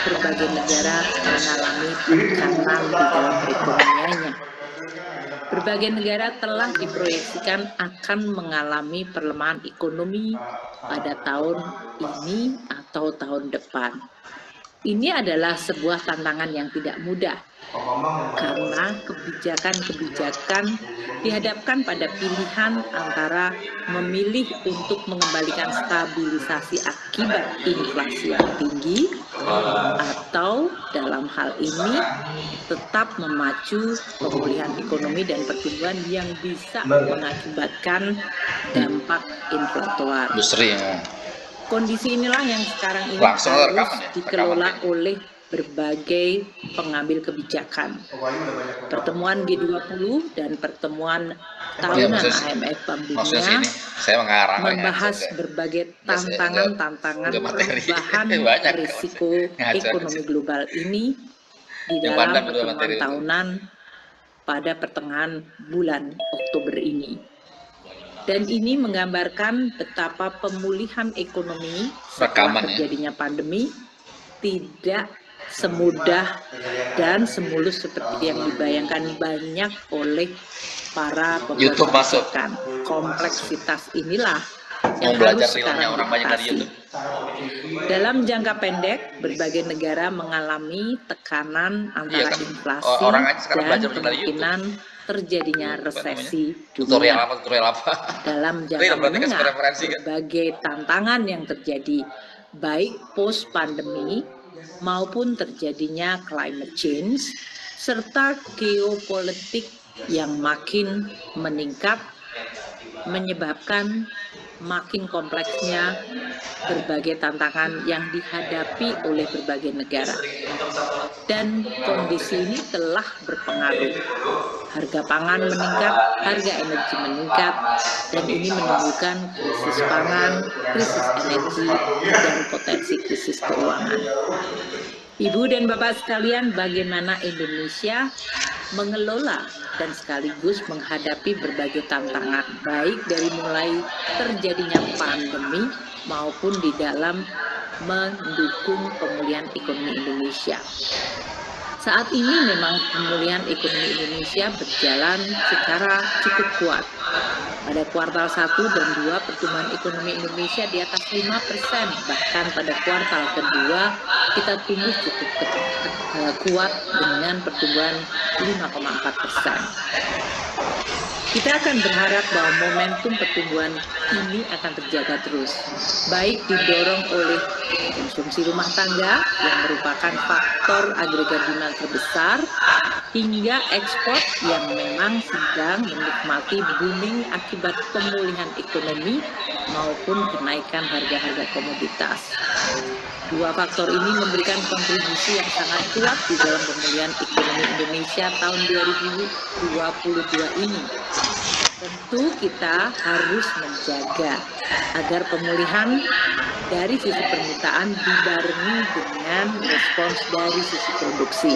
berbagai negara mengalami tekanan di dalam perekonomiannya. Berbagai negara telah diproyeksikan akan mengalami perlemahan ekonomi pada tahun ini atau tahun depan. Ini adalah sebuah tantangan yang tidak mudah, karena kebijakan-kebijakan dihadapkan pada pilihan antara memilih untuk mengembalikan stabilisasi akibat inflasi yang tinggi, atau dalam hal ini tetap memacu pemulihan ekonomi dan pertumbuhan yang bisa mengakibatkan dampak inflatoar. Kondisi inilah yang sekarang ini harus dikelola oleh berbagai pengambil kebijakan. Pertemuan G20 dan pertemuan tahunan IMF Bank Dunia membahas berbagai tantangan-tantangan perubahan risiko ekonomi global ini di dalam pertemuan tahunan pada pertengahan bulan Oktober ini. Dan ini menggambarkan betapa pemulihan ekonomi setelah terjadinya pandemi tidak semudah dan semulus seperti yang dibayangkan banyak oleh para pembuat kebijakan. Kompleksitas inilah yang harus sekarang diatasi. Dalam jangka pendek, berbagai negara mengalami tekanan antara inflasi dan kemungkinan terjadinya resesi dunia. Dalam jangka menengah, berbagai tantangan yang terjadi baik post pandemi maupun terjadinya climate change serta geopolitik yang makin meningkat menyebabkan makin kompleksnya berbagai tantangan yang dihadapi oleh berbagai negara. Dan kondisi ini telah berpengaruh. Harga pangan meningkat, harga energi meningkat, dan ini menimbulkan krisis pangan, krisis energi, dan potensi krisis keuangan. Ibu dan Bapak sekalian, bagaimana Indonesia mengelola dan sekaligus menghadapi berbagai tantangan, baik dari mulai terjadinya pandemi maupun di dalam mendukung pemulihan ekonomi Indonesia. Saat ini memang pemulihan ekonomi Indonesia berjalan secara cukup kuat. Pada kuartal 1 dan 2 pertumbuhan ekonomi Indonesia di atas 5%, bahkan pada kuartal kedua kita tumbuh cukup kuat dengan pertumbuhan 5,4%. Kita akan berharap bahwa momentum pertumbuhan ini akan terjaga terus, baik didorong oleh konsumsi rumah tangga yang merupakan faktor agregat demand terbesar, hingga ekspor yang memang sedang menikmati booming akibat pemulihan ekonomi maupun kenaikan harga-harga komoditas. Dua faktor ini memberikan kontribusi yang sangat kuat di dalam pemulihan ekonomi Indonesia tahun 2022 ini. Tentu kita harus menjaga agar pemulihan dari sisi permintaan dibarengi dengan respons dari sisi produksi.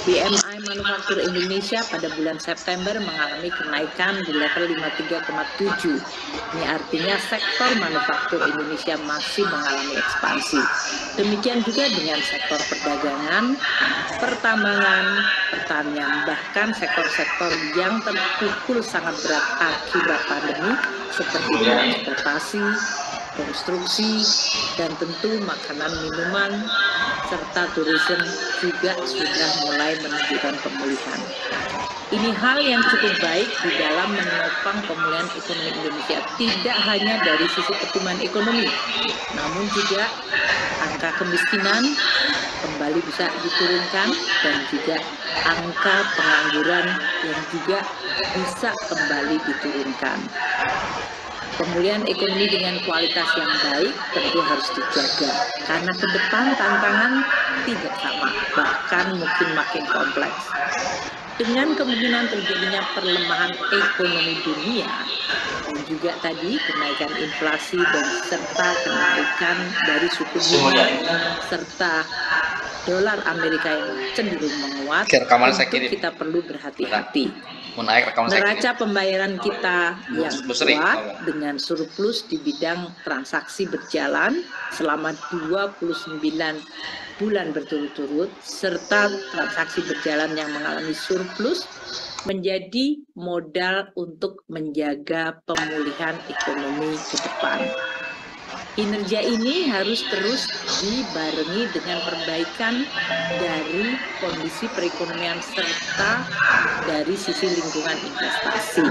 PMI Manufaktur Indonesia pada bulan September mengalami kenaikan di level 53,7. Ini artinya sektor manufaktur Indonesia masih mengalami ekspansi. Demikian juga dengan sektor perdagangan, pertambangan, pertanian, bahkan sektor-sektor yang terpukul sangat berat akibat pandemi seperti transportasi, konstruksi, dan tentu makanan minuman, serta turisme juga sudah mulai menunjukkan pemulihan. Ini hal yang cukup baik di dalam menopang pemulihan ekonomi Indonesia, tidak hanya dari sisi pertumbuhan ekonomi, namun juga angka kemiskinan kembali bisa diturunkan dan juga angka pengangguran yang juga bisa kembali diturunkan. Pemulihan ekonomi dengan kualitas yang baik tentu harus dijaga, karena ke depan tantangan tidak sama, bahkan mungkin makin kompleks. Dengan kemungkinan terjadinya perlemahan ekonomi dunia, dan juga tadi kenaikan inflasi dan serta kenaikan dari suku bunga, serta dolar Amerika yang cenderung menguat, tentu kita perlu berhati-hati. Neraca pembayaran kita yang kuat dengan surplus di bidang transaksi berjalan selama 29 bulan berturut-turut, serta transaksi berjalan yang mengalami surplus, menjadi modal untuk menjaga pemulihan ekonomi ke depan. Kinerja ini harus terus dibarengi dengan perbaikan dari kondisi perekonomian serta dari sisi lingkungan investasi,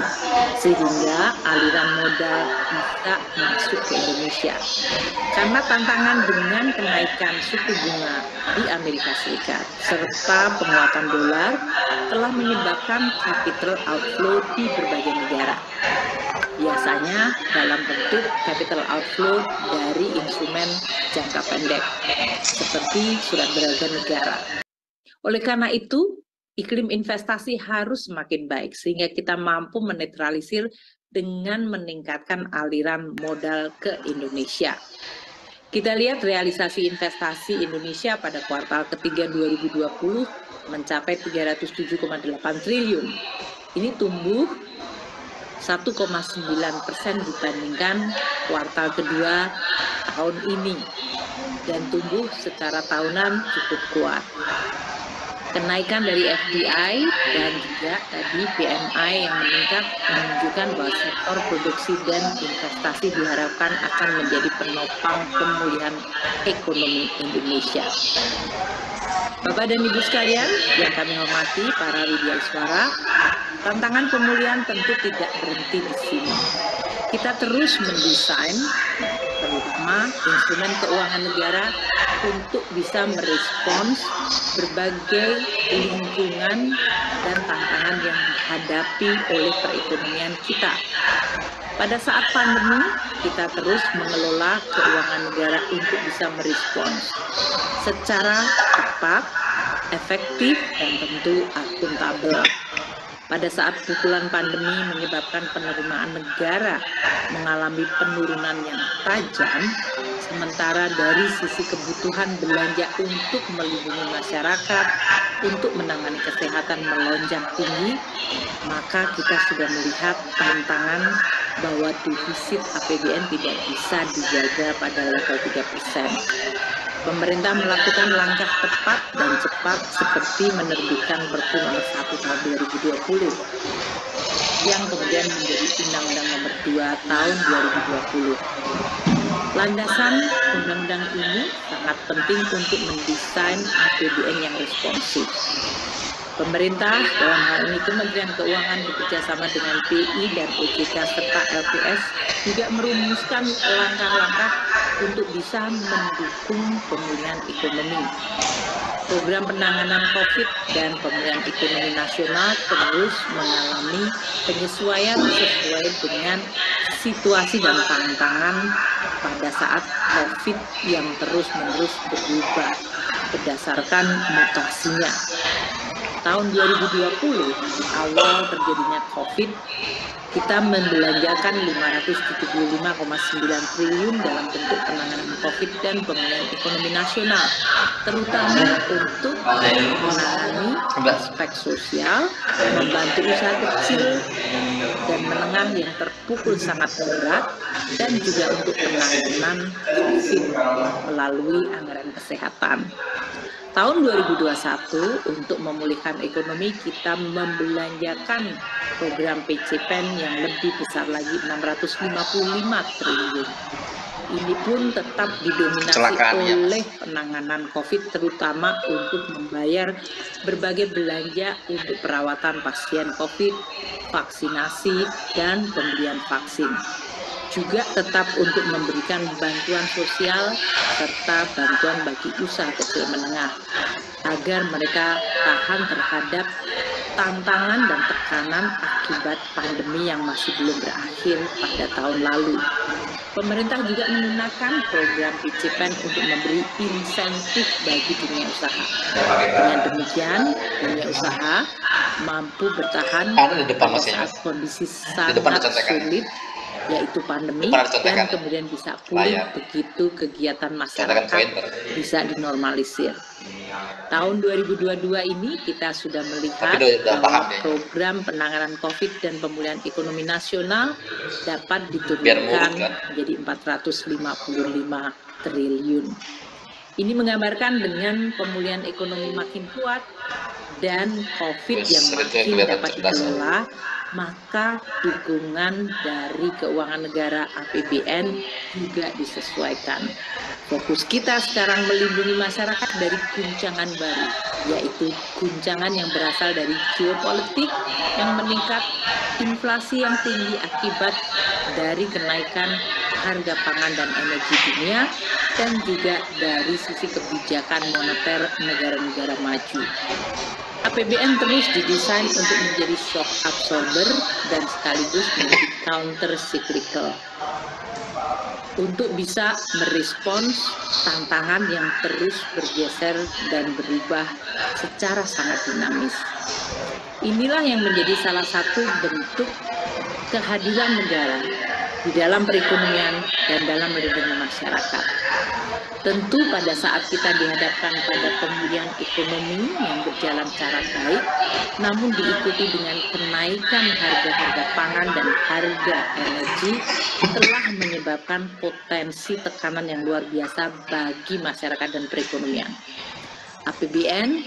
sehingga aliran modal bisa masuk ke Indonesia. Karena tantangan dengan kenaikan suku bunga di Amerika Serikat serta penguatan dolar telah menyebabkan capital outflow di berbagai negara. Biasanya dalam bentuk capital outflow dari instrumen jangka pendek, seperti surat berharga negara. Oleh karena itu, iklim investasi harus semakin baik, sehingga kita mampu menetralisir dengan meningkatkan aliran modal ke Indonesia. Kita lihat realisasi investasi Indonesia pada kuartal ketiga 2020 mencapai 307,8 triliun. Ini tumbuh 1,9% dibandingkan kuartal kedua tahun ini dan tumbuh secara tahunan cukup kuat. Kenaikan dari FDI dan juga tadi PMI yang meningkat menunjukkan bahwa sektor produksi dan investasi diharapkan akan menjadi penopang pemulihan ekonomi Indonesia. Bapak dan Ibu sekalian yang kami hormati, para widyaswara, tantangan pemulihan tentu tidak berhenti di sini. Kita terus mendesain terutama instrumen keuangan negara untuk bisa merespons berbagai lingkungan dan tantangan yang dihadapi oleh perekonomian kita. Pada saat pandemi, kita terus mengelola keuangan negara untuk bisa merespons secara tepat, efektif, dan tentu akuntabel. Pada saat pukulan pandemi menyebabkan penerimaan negara mengalami penurunan yang tajam, sementara dari sisi kebutuhan belanja untuk melindungi masyarakat, untuk menangani kesehatan melonjak tinggi, maka kita sudah melihat tantangan bahwa defisit APBN tidak bisa dijaga pada level 3%. Pemerintah melakukan langkah tepat dan cepat seperti menerbitkan Perpu nomor 1 tahun 2020 yang kemudian menjadi Undang-Undang nomor 2 tahun 2020. Landasan undang-undang ini sangat penting untuk mendesain APBN yang responsif. Pemerintah, dalam hal ini Kementerian Keuangan bekerjasama dengan BI dan OJK serta LPS, juga merumuskan langkah-langkah untuk bisa mendukung pemulihan ekonomi. Program penanganan COVID dan pemulihan ekonomi nasional terus mengalami penyesuaian sesuai dengan situasi dan tantangan pada saat COVID yang terus-menerus berubah berdasarkan mutasinya. Tahun 2020, awal terjadinya COVID, kita membelanjakan 575,9 triliun dalam bentuk penanganan COVID dan pemulihan ekonomi nasional, terutama untuk menangani aspek sosial, membantu usaha kecil dan menengah yang terpukul sangat berat, dan juga untuk penanganan COVID melalui anggaran kesehatan. Tahun 2021 untuk memulihkan ekonomi kita membelanjakan program PCPEN yang lebih besar lagi 655 triliun. Ini pun tetap didominasi oleh penanganan COVID terutama untuk membayar berbagai belanja untuk perawatan pasien COVID, vaksinasi, dan pembelian vaksin. Juga tetap untuk memberikan bantuan sosial serta bantuan bagi usaha kecil menengah agar mereka tahan terhadap tantangan dan tekanan akibat pandemi yang masih belum berakhir pada tahun lalu. Pemerintah juga menggunakan program PCPEN untuk memberi insentif bagi dunia usaha. Dengan demikian, dunia usaha mampu bertahan pada saat kondisi sangat sulit, yaitu pandemi, dan kemudian bisa pulih begitu kegiatan masyarakat bisa dinormalisir. Tahun 2022 ini kita sudah melihat bahwa program penanganan COVID dan pemulihan ekonomi nasional dapat diturunkan menjadi 455 triliun. Ini menggambarkan dengan pemulihan ekonomi makin kuat dan COVID yang makin dapat dikelola, maka dukungan dari keuangan negara APBN juga disesuaikan. Fokus kita sekarang melindungi masyarakat dari guncangan baru, yaitu guncangan yang berasal dari geopolitik yang meningkat, inflasi yang tinggi akibat dari kenaikan harga pangan dan energi dunia, dan juga dari sisi kebijakan moneter negara-negara maju. APBN terus didesain untuk menjadi shock absorber dan sekaligus menjadi counter cyclical untuk bisa merespons tantangan yang terus bergeser dan berubah secara sangat dinamis. Inilah yang menjadi salah satu bentuk kehadiran negara di dalam perekonomian dan dalam melindungi masyarakat. Tentu pada saat kita dihadapkan pada pemulihan ekonomi yang berjalan secara baik, namun diikuti dengan kenaikan harga-harga pangan dan harga energi, telah menyebabkan potensi tekanan yang luar biasa bagi masyarakat dan perekonomian. APBN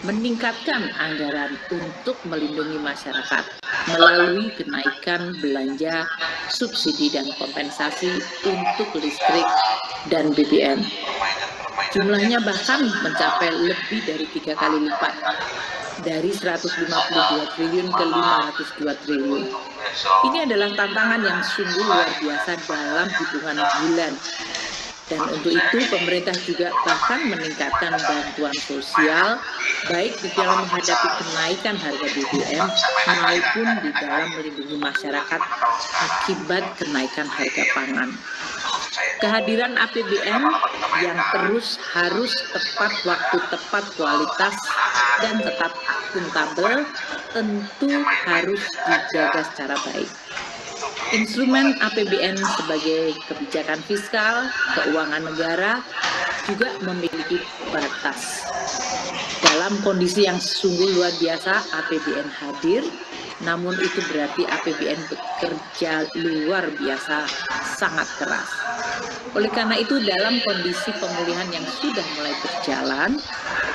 meningkatkan anggaran untuk melindungi masyarakat melalui kenaikan belanja, subsidi dan kompensasi untuk listrik dan BBM. Jumlahnya bahkan mencapai lebih dari 3 kali lipat, dari 152 triliun ke 502 triliun. Ini adalah tantangan yang sungguh luar biasa dalam hitungan bulan. Dan untuk itu pemerintah juga bahkan meningkatkan bantuan sosial baik di dalam menghadapi kenaikan harga BBM maupun di dalam melindungi masyarakat akibat kenaikan harga pangan. Kehadiran APBN yang terus harus tepat waktu, tepat kualitas, dan tetap akuntabel tentu harus dijaga secara baik. Instrumen APBN sebagai kebijakan fiskal, keuangan negara juga memiliki batas. Dalam kondisi yang sungguh luar biasa, APBN hadir, namun itu berarti APBN bekerja luar biasa, sangat keras. Oleh karena itu, dalam kondisi pemulihan yang sudah mulai berjalan,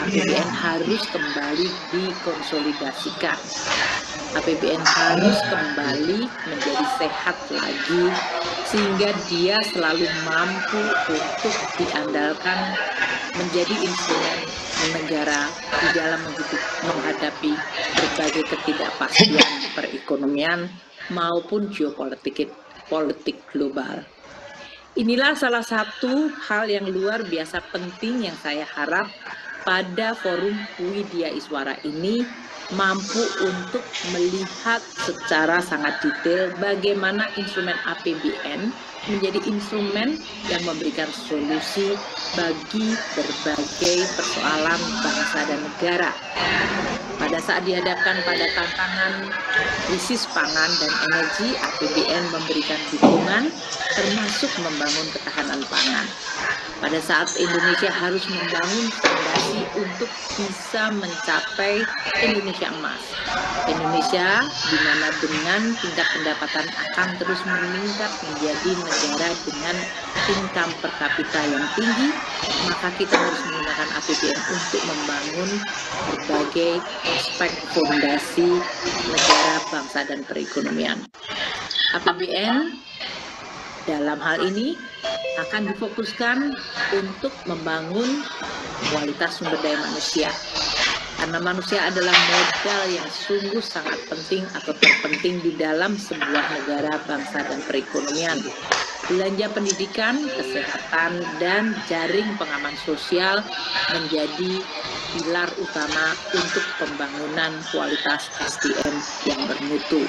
APBN harus kembali dikonsolidasikan. APBN harus kembali menjadi sehat lagi, sehingga dia selalu mampu untuk diandalkan menjadi instrumen negara di dalam menghadapi berbagai ketidakpastian perekonomian maupun geopolitik global. Inilah salah satu hal yang luar biasa penting yang saya harap pada forum Widya Iswara ini mampu untuk melihat secara sangat detail bagaimana instrumen APBN menjadi instrumen yang memberikan solusi bagi berbagai persoalan bangsa dan negara. Pada saat dihadapkan pada tantangan krisis pangan dan energi, APBN memberikan dukungan termasuk membangun ketahanan pangan. Pada saat Indonesia harus membangun fondasi untuk bisa mencapai Indonesia emas. Indonesia di mana dengan tingkat pendapatan akan terus meningkat menjadi negara dengan income per kapita yang tinggi, maka kita harus menggunakan APBN untuk membangun berbagai aspek fondasi negara, bangsa, dan perekonomian. APBN dalam hal ini akan difokuskan untuk membangun kualitas sumber daya manusia. Karena manusia adalah modal yang sungguh sangat penting atau terpenting di dalam sebuah negara, bangsa, dan perekonomian. Belanja pendidikan, kesehatan, dan jaring pengaman sosial menjadi pilar utama untuk pembangunan kualitas SDM yang bermutu.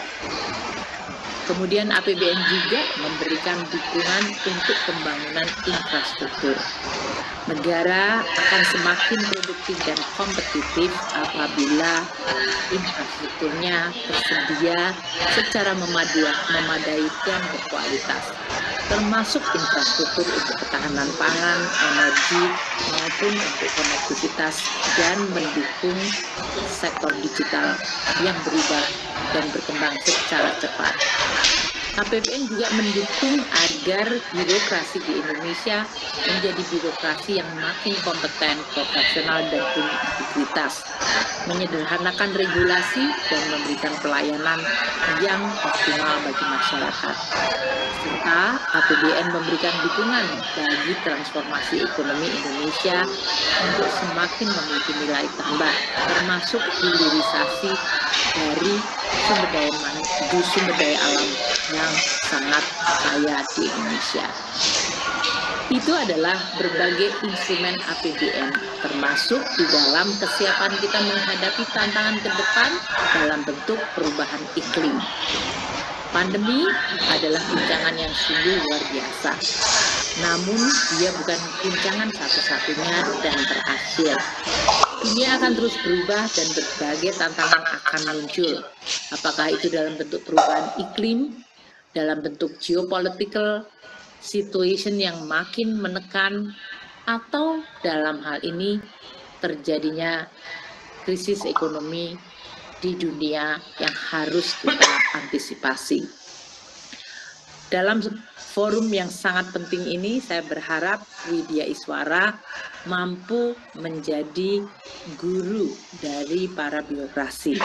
Kemudian APBN juga memberikan dukungan untuk pembangunan infrastruktur. Negara akan semakin produktif dan kompetitif apabila infrastrukturnya tersedia secara memadai dan berkualitas, termasuk infrastruktur untuk ketahanan pangan, energi, maupun untuk konektivitas dan mendukung sektor digital yang berubah dan berkembang secara cepat. APBN juga mendukung agar birokrasi di Indonesia menjadi birokrasi yang makin kompeten, profesional, dan punya integritas, menyederhanakan regulasi dan memberikan pelayanan yang optimal bagi masyarakat. Serta APBN memberikan dukungan bagi transformasi ekonomi Indonesia untuk semakin memiliki nilai tambah, termasuk hilirisasi dari sumber daya alam yang sangat kaya di Indonesia. Itu adalah berbagai instrumen APBN, termasuk di dalam kesiapan kita menghadapi tantangan ke depan dalam bentuk perubahan iklim. Pandemi adalah guncangan yang sungguh luar biasa. Namun, dia bukan guncangan satu-satunya dan terakhir. Dunia akan terus berubah dan berbagai tantangan akan muncul. Apakah itu dalam bentuk perubahan iklim, dalam bentuk geopolitical situation yang makin menekan, atau dalam hal ini terjadinya krisis ekonomi di dunia yang harus kita antisipasi. Dalam forum yang sangat penting ini, saya berharap Widya Iswara mampu menjadi guru dari para birokrasi.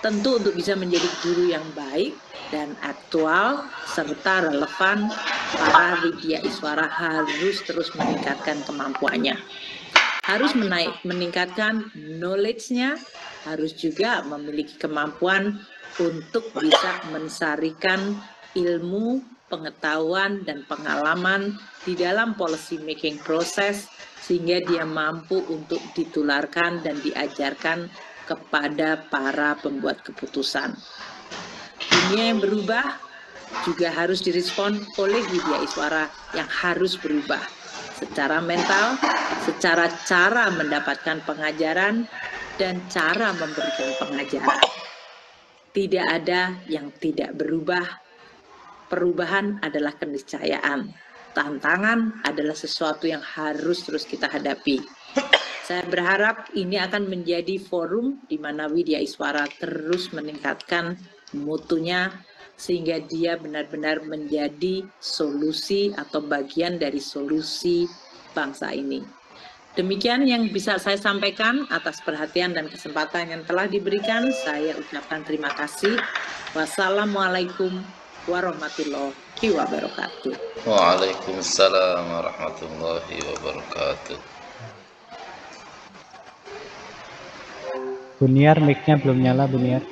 Tentu untuk bisa menjadi guru yang baik dan aktual serta relevan, para Widya Iswara harus terus meningkatkan kemampuannya. Harus meningkatkan knowledge-nya, harus juga memiliki kemampuan untuk bisa mensarikan ilmu, pengetahuan, dan pengalaman di dalam policy making proses, sehingga dia mampu untuk ditularkan dan diajarkan kepada para pembuat keputusan. Dunia yang berubah juga harus direspon oleh Widya Iswara yang harus berubah secara mental, secara cara mendapatkan pengajaran, dan cara memberikan pengajaran. Tidak ada yang tidak berubah. Perubahan adalah keniscayaan. Tantangan adalah sesuatu yang harus terus kita hadapi. Saya berharap ini akan menjadi forum di mana Widya Iswara terus meningkatkan mutunya, sehingga dia benar-benar menjadi solusi atau bagian dari solusi bangsa ini. Demikian yang bisa saya sampaikan. Atas perhatian dan kesempatan yang telah diberikan, saya ucapkan terima kasih. Wassalamualaikum warahmatullahi wabarakatuh. Waalaikumsalam warahmatullahi wabarakatuh. Buniar, mic-nya belum nyala, Buniar.